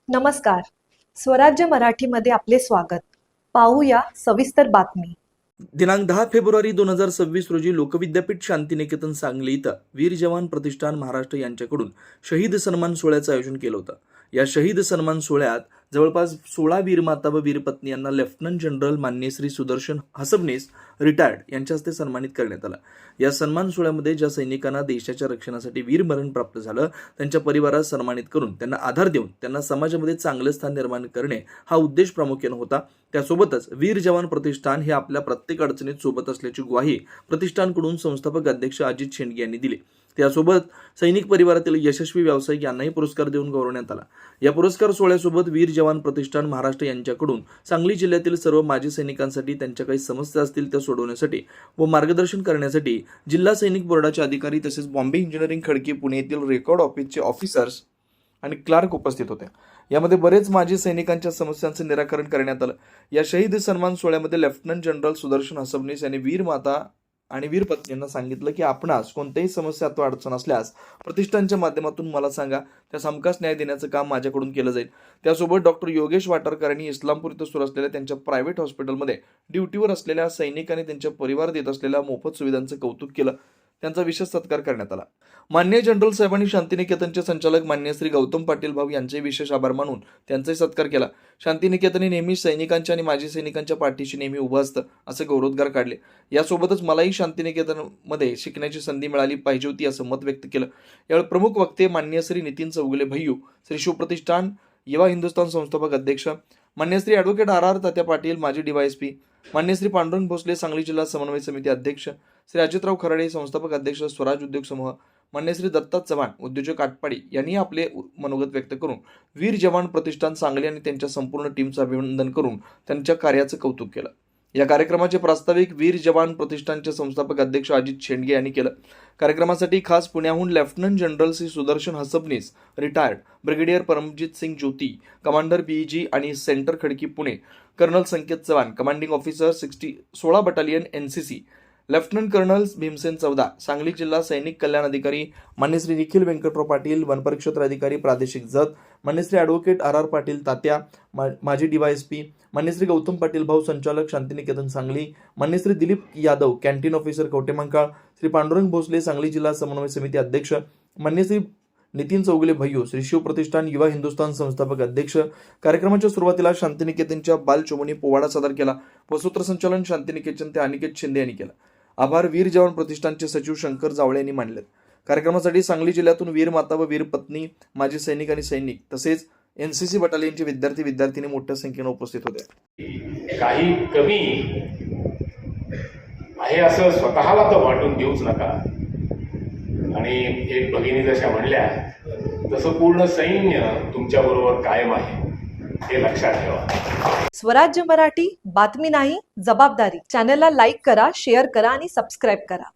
नमस्कार. स्वराज्य मराठीमध्ये आपले स्वागत. पाहूया सविस्तर बातमी. दिनांक 10 फेब्रुवारी 2026 रोजी लोकविद्यापीठ शांतिनिकेतन सांगली इथं वीर जवान प्रतिष्ठान महाराष्ट्र यांच्याकडून शहीद सन्मान सोहळ्याचं आयोजन केलं होतं. या शहीद सन्मान सोहळ्यात जवळपास 16 वीरमाता व वीरपत्नी यांना लेफ्टनंट जनरल मान्य श्री सुदर्शन हसबनीस रिटायर्ड यांच्या हस्ते सन्मानित करण्यात आलं. या सन्मान सोहळ्यामध्ये ज्या सैनिकांना देशाच्या रक्षणासाठी वीरमरण प्राप्त झालं त्यांच्या परिवारास सन्मानित करून त्यांना आधार देऊन त्यांना समाजामध्ये चांगले स्थान निर्माण करणे हा उद्देश प्रामुख्याने होता. त्यासोबतच वीर जवान प्रतिष्ठान हे आपल्या प्रत्येक अडचणीत सोबत असल्याची ग्वाही प्रतिष्ठानकडून संस्थापक अध्यक्ष अजित शेंडगे यांनी दिली. त्यासोबत सैनिक परिवारातील यशस्वी व्यावसायिक यांनाही पुरस्कार देऊन गौरवण्यात आला. या पुरस्कार सोहळ्यासोबत वीर जवान प्रतिष्ठान महाराष्ट्र यांच्याकडून सांगली जिल्ह्यातील सर्व माजी सैनिकांसाठी त्यांच्या काही समस्या असतील त्या सोडवण्यासाठी व मार्गदर्शन करण्यासाठी जिल्हा सैनिक बोर्डाचे अधिकारी तसेच बॉम्बे इंजिनिअरिंग खडकी पुणे येथील रेकॉर्ड ऑफिसचे ऑफिसर्स आणि क्लार्क उपस्थित होते. यामध्ये बरेच माजी सैनिकांच्या समस्यांचे निराकरण करण्यात आलं. या शहीद सन्मान सोहळ्यामध्ये लेफ्टनंट जनरल सुदर्शन हसबनीस यांनी वीर माता आणि वीर पत्नींना सांगितलं की आपणास कोणत्याही समस्या अथवा अडचण असल्यास प्रतिष्ठानच्या माध्यमातून मला सांगा, त्या हमखास न्याय देण्याचं काम माझ्याकडून केलं जाईल. त्यासोबत डॉक्टर योगेश वाटारकर यांनी इस्लामपूर इथं सुरू असलेल्या त्यांच्या प्रायव्हेट हॉस्पिटलमध्ये ड्युटीवर असलेल्या सैनिकांनी त्यांच्या परिवार देत असलेल्या मोफत सुविधांचं कौतुक केलं. त्यांचा विशेष सत्कार करण्यात आला. मान्य जनरल साहेबांनी शांतिनिकेतनचे संचालक मान्य श्री गौतम पाटील भाऊ यांचे विशेष आभार मानून त्यांचाही सत्कार केला. शांतिनिकेतन नेहमी सैनिकांच्या आणि माजी सैनिकांच्या पाठीशी नेहमी उभं असतं असे गौरवोद्गार काढले. यासोबतच मलाही शांतिनिकेतनमध्ये शिकण्याची संधी मिळाली पाहिजे होती असं मत व्यक्त केलं. यावेळी प्रमुख वक्ते मान्य श्री नितीन चौगुले भैयू, श्री शिवप्रतिष्ठान युवा हिंदुस्थान संस्थापक अध्यक्ष मान्य श्री ॲडव्होकेट आर तात्या पाटील, माजी DYSP मान्य श्री पांडुरंग भोसले, सांगली जिल्हा समन्वय समिती अध्यक्ष श्री अजितराव खराडे, संस्थापक अध्यक्ष स्वराज उद्योग समूह मान्य श्री दत्ता चव्हाण, उद्योजक आटपाडी यांनी आपले मनोगत व्यक्त करून वीर जवान प्रतिष्ठान सांगली आणि त्यांच्या संपूर्ण टीमचं अभिनंदन करून त्यांच्या कार्याचं कौतुक केलं. या कार्यक्रमाचे प्रास्ताविक वीर जवान प्रतिष्ठानचे संस्थापक अध्यक्ष अजित शेंडगे यांनी केलं. कार्यक्रमासाठी खास पुण्याहून lieutenant general Shri Sudarshan Hasabnis retired, brigadier Paramjit Singh Jyoti, commander BEG आणि centre Khadki Pune, colonel Sanket Chavan, commanding officer 16 battalion NCC, lieutenant colonel Bhimsen चौदा, सांगली जिल्हा सैनिक कल्याण अधिकारी मान्य श्री निखिल व्यंकटराव पाटील, वनपरिक्षेत्र अधिकारी प्रादेशिक जत मान्य श्री ॲडव्होकेट RR पाटील तात्या, माजी DYSP मान्य श्री गौतम पाटील भाऊ, संचालक शांतिनिकेतन सांगली मान्य श्री दिलीप यादव, कॅन्टीन ऑफिसर कवटेमंकाळ, श्री पांडुरंग भोसले, सांगली जिल्हा समन्वय समिती अध्यक्ष मान्य श्री नितीन चौगुले भैयू, श्री शिवप्रतिष्ठान युवा हिंदुस्थान संस्थापक अध्यक्ष. कार्यक्रमाच्या सुरुवातीला शांतिनिकेतनच्या बालचोमनी पोवाडा सादर केला व सूत्रसंचालन शांतिनिकेतन ते अनिकेत शिंदे यांनी केलं. आभार वीर जवान प्रतिष्ठानचे सचिव शंकर जावळे यांनी मांडलेत. कार्यक्रमासाठी सांगली जिल्ह्यातून वीर माता व वीर पत्नी, माजी सैनिक आणि सैनिक तसेच NCC बटालियनचे विद्यार्थी मोठ्या संख्येने उपस्थित होते. काही कमी आहे असं स्वतःला तर वाटून देऊच नका. आणि एक भगिनी जशा म्हणल्या तसं पूर्ण सैन्य तुमच्या बरोबर कायम आहे हे लक्षात ठेवा. स्वराज्य मराठी, बातमी नाही जबाबदारी. चॅनलला लाईक करा, शेअर करा आणि सबस्क्राईब करा.